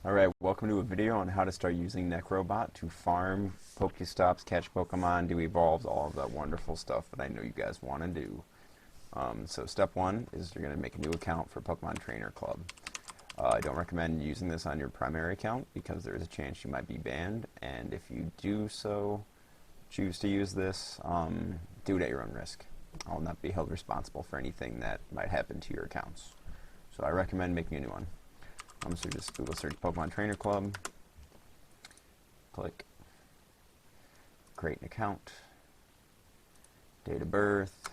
Alright, welcome to a video on how to start using Necrobot to farm Pokestops, catch Pokemon, do evolves, all of that wonderful stuff that I know you guys want to do. So step one is you're going to make a new account for Pokemon Trainer Club. I don't recommend using this on your primary account because there is a chance you might be banned, and if you do so choose to use this, do it at your own risk. I will not be held responsible for anything that might happen to your accounts. So I recommend making a new one. So just Google search Pokemon Trainer Club, click create an account, date of birth,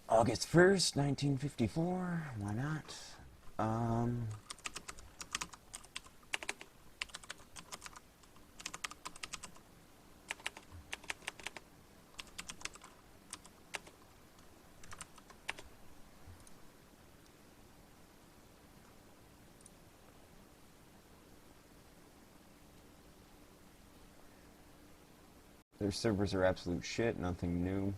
August 1st, 1954, why not? Their servers are absolute shit, nothing new.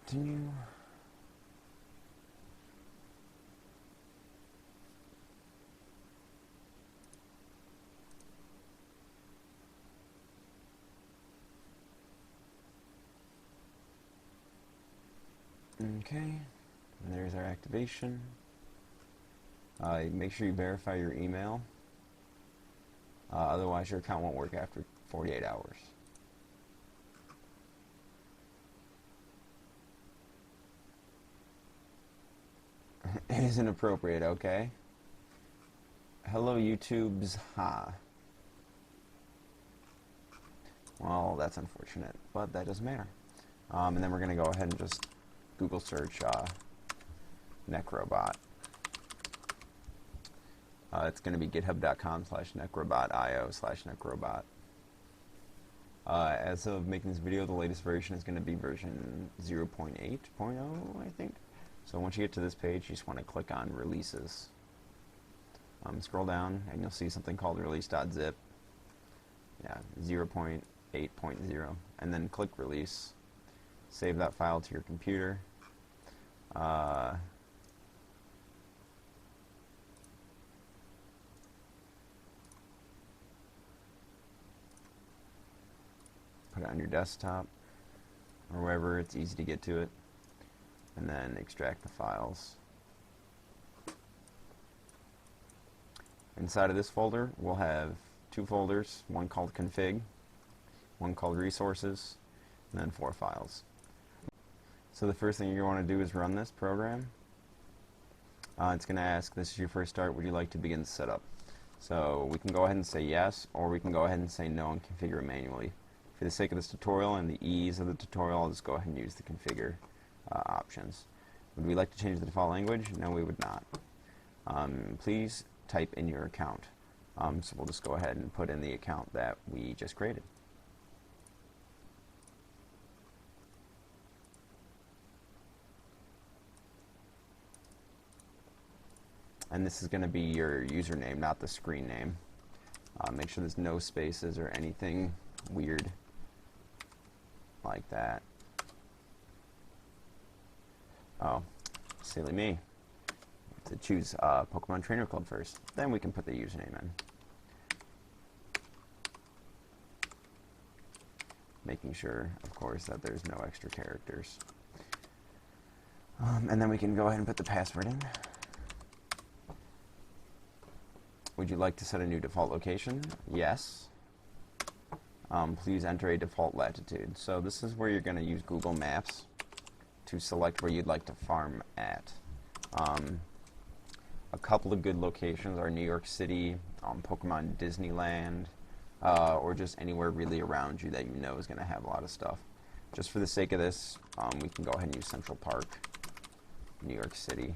Continue. Okay, and there's our activation. Make sure you verify your email. Otherwise your account won't work after 48 hours. It isn't appropriate, okay? Hello YouTube's ha. Well, that's unfortunate, but that doesn't matter. And then we're going to go ahead and just Google search Necrobot. It's going to be github.com/necrobot.io/necrobot. As of making this video, the latest version is going to be version 0.8.0, I think. So once you get to this page, you just want to click on Releases. Scroll down, and you'll see something called release.zip. Yeah, 0.8.0. And then click Release. Save that file to your computer. Put it on your desktop or wherever it's easy to get to it, and then extract the files. Inside of this folder we'll have two folders, one called config, one called resources, and then 4 files. So the first thing you're going to want to do is run this program. It's going to ask, this is your first start, would you like to begin setup? So we can go ahead and say yes, or we can go ahead and say no and configure it manually. For the sake of this tutorial and the ease of the tutorial, I'll just go ahead and use the configure options. Would we like to change the default language? No, we would not. Please type in your account. So we'll just go ahead and put in the account that we just created. And this is going to be your username, not the screen name. Make sure there's no spaces or anything weird like that. Oh, silly me. to choose Pokemon Trainer Club first. Then we can put the username in. Making sure, of course, that there's no extra characters. And then we can go ahead and put the password in. Would you like to set a new default location? Yes. Please enter a default latitude. So this is where you're going to use Google Maps to select where you'd like to farm at. A couple of good locations are New York City, Pokemon Disneyland, or just anywhere really around you that you know is going to have a lot of stuff. Just for the sake of this, we can go ahead and use Central Park, New York City.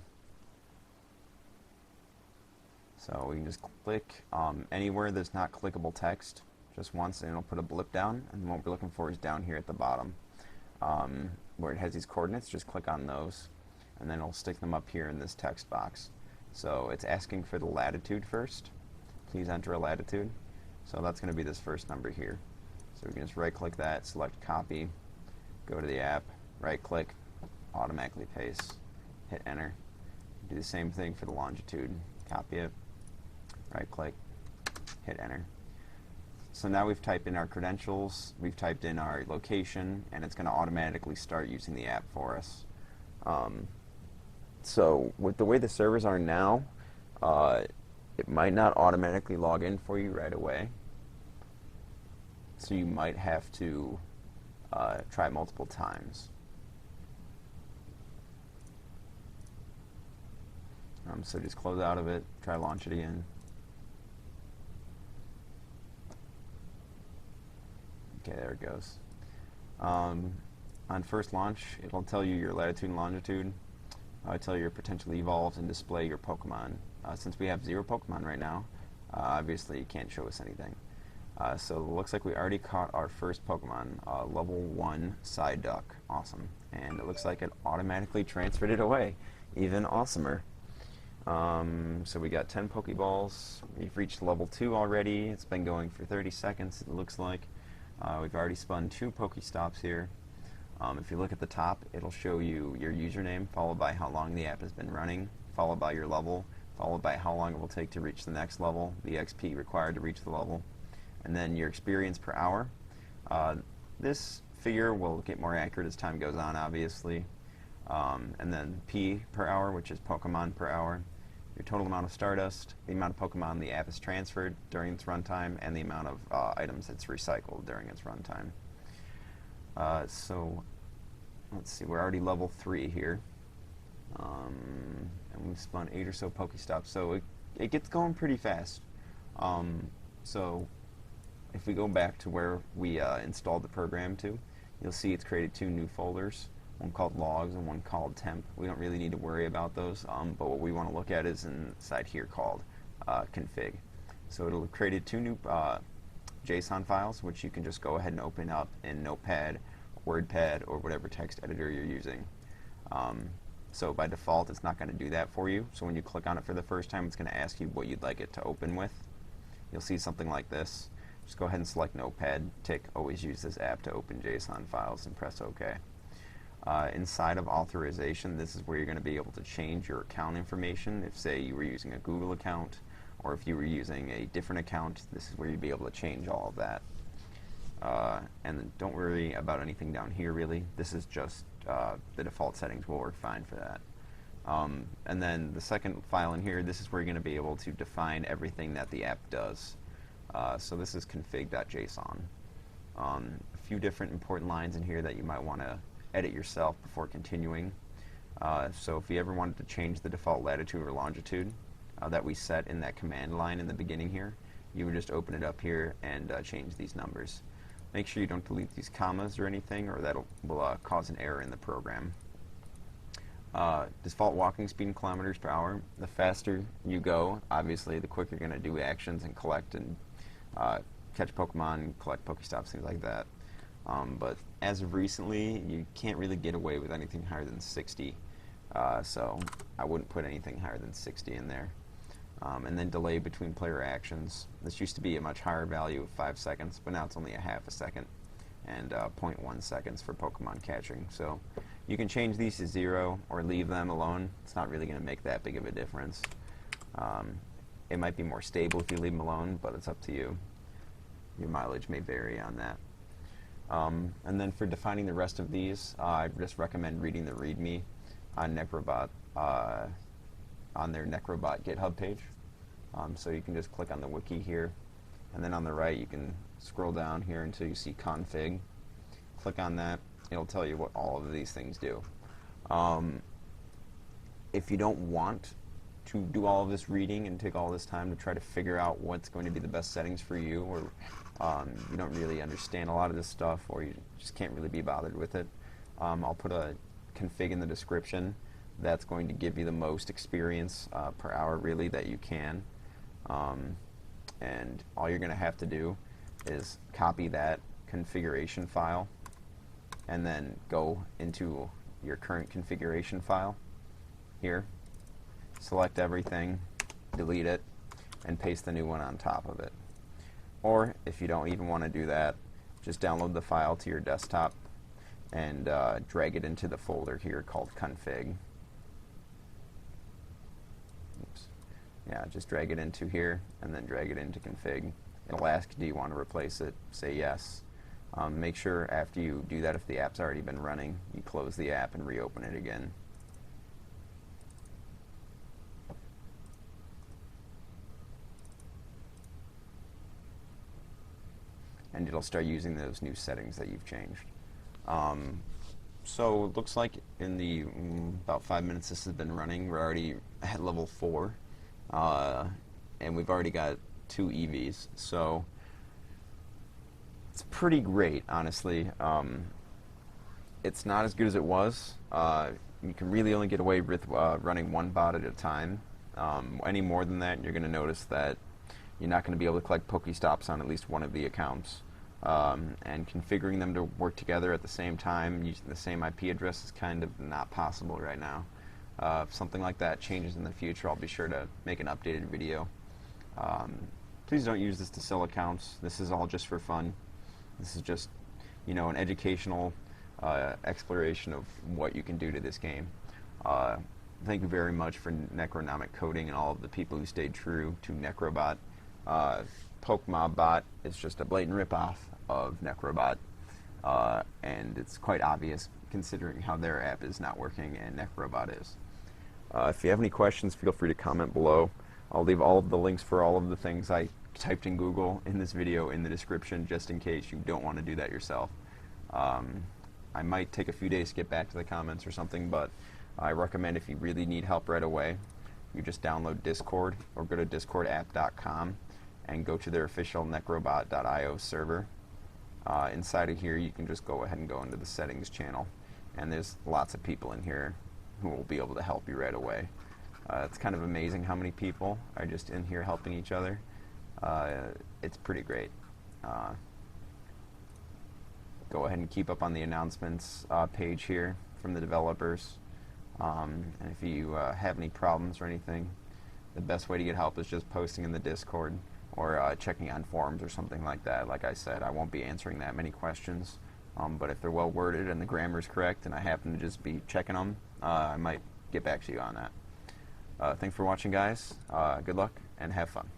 So we can just click anywhere there's not clickable text just once, and it'll put a blip down, and what we're looking for is down here at the bottom. Where it has these coordinates, just click on those, and then it'll stick them up here in this text box. So it's asking for the latitude first. Please enter a latitude. So that's going to be this first number here. So we can just right-click that, select copy, go to the app, right-click, automatically paste, hit enter. Do the same thing for the longitude. Copy it, right-click, hit enter. So now we've typed in our credentials, we've typed in our location, and it's going to automatically start using the app for us. So with the way the servers are now, it might not automatically log in for you right away. So you might have to try multiple times. So just close out of it, try launch it again. Okay, there it goes. On first launch, it'll tell you your latitude and longitude. It'll tell you your potentially evolved and display your Pokemon. Since we have 0 Pokemon right now, obviously it can't show us anything. So it looks like we already caught our first Pokemon, level 1 Psyduck. Awesome. And it looks like it automatically transferred it away. Even awesomer. So we got 10 Pokeballs. We've reached level 2 already. It's been going for 30 seconds, it looks like. We've already spun 2 Pokestops here. If you look at the top, it'll show you your username, followed by how long the app has been running, followed by your level, followed by how long it will take to reach the next level, the XP required to reach the level, and then your experience per hour. This figure will get more accurate as time goes on, obviously. And then P per hour, which is Pokemon per hour. Your total amount of Stardust, the amount of Pokemon the app is transferred during its runtime, and the amount of items it's recycled during its runtime. So, let's see, we're already level 3 here. And we've spun 8 or so Pokestops, so it gets going pretty fast. So, if we go back to where we installed the program to, you'll see it's created 2 new folders. One called logs and one called temp. We don't really need to worry about those, but what we want to look at is inside here called config. So it'll have created 2 new JSON files, which you can just go ahead and open up in Notepad, WordPad, or whatever text editor you're using. So by default, it's not going to do that for you. So when you click on it for the first time, it's going to ask you what you'd like it to open with. You'll see something like this. Just go ahead and select Notepad, tick always use this app to open JSON files, and press OK. Inside of authorization, this is where you're going to be able to change your account information. If, say, you were using a Google account, or if you were using a different account, this is where you'd be able to change all of that. And then don't worry about anything down here, really. This is just the default settings will work fine for that. And then the second file in here, this is where you're going to be able to define everything that the app does. So this is config.json. A few different important lines in here that you might want to edit yourself before continuing. So if you ever wanted to change the default latitude or longitude that we set in that command line in the beginning here, you would just open it up here and change these numbers. Make sure you don't delete these commas or anything, or that will cause an error in the program. Default walking speed in kilometers per hour. The faster you go, obviously, the quicker you're going to do actions and collect and catch Pokemon, collect Pokestops, things like that. But as of recently, you can't really get away with anything higher than 60. So I wouldn't put anything higher than 60 in there. And then delay between player actions. This used to be a much higher value of 5 seconds, but now it's only a half a second, and 0.1 seconds for Pokemon catching. So You can change these to 0 or leave them alone. It's not really going to make that big of a difference. It might be more stable if you leave them alone, but it's up to you. Your mileage may vary on that. And then for defining the rest of these, I just recommend reading the README on Necrobot, on their Necrobot GitHub page. So you can just click on the wiki here, and then on the right you can scroll down here until you see config. Click on that. It'll tell you what all of these things do. If you don't want to do all of this reading and take all this time to try to figure out what's going to be the best settings for you, or you don't really understand a lot of this stuff, or you just can't really be bothered with it, I'll put a config in the description that's going to give you the most experience per hour really that you can. And all you're going to have to do is copy that configuration file and then go into your current configuration file here, select everything, delete it, and paste the new one on top of it. Or if you don't even want to do that, just download the file to your desktop and drag it into the folder here called config. Oops. Yeah, just drag it into here and then drag it into config. It'll ask, do you want to replace it? Say yes. Make sure after you do that, if the app's already been running, you close the app and reopen it again. And it'll start using those new settings that you've changed. So it looks like in the about 5 minutes this has been running, we're already at level 4, and we've already got 2 EVs. So it's pretty great, honestly. It's not as good as it was. You can really only get away with running one bot at a time. Any more than that, you're going to notice that you're not going to be able to collect Pokestops on at least one of the accounts. And configuring them to work together at the same time using the same IP address is kind of not possible right now. If something like that changes in the future, I'll be sure to make an updated video. Please don't use this to sell accounts. This is all just for fun. This is just, you know, an educational exploration of what you can do to this game. Thank you very much for Necronomic Coding and all of the people who stayed true to Necrobot. Pokemon Bot is just a blatant ripoff of Necrobot, and it's quite obvious considering how their app is not working and Necrobot is. If you have any questions, feel free to comment below. I'll leave all of the links for all of the things I typed in Google in this video in the description, just in case you don't want to do that yourself. I might take a few days to get back to the comments or something, but I recommend if you really need help right away, you just download Discord or go to discordapp.com and go to their official necrobot.io server. Inside of here, you can just go ahead and go into the settings channel, and there's lots of people in here who will be able to help you right away. It's kind of amazing how many people are just in here helping each other. It's pretty great. Go ahead and keep up on the announcements page here from the developers. And if you have any problems or anything, the best way to get help is just posting in the Discord or checking on forums or something like that. Like I said, I won't be answering that many questions, but if they're well worded and the grammar's correct and I happen to just be checking them, I might get back to you on that. Thanks for watching, guys. Good luck and have fun.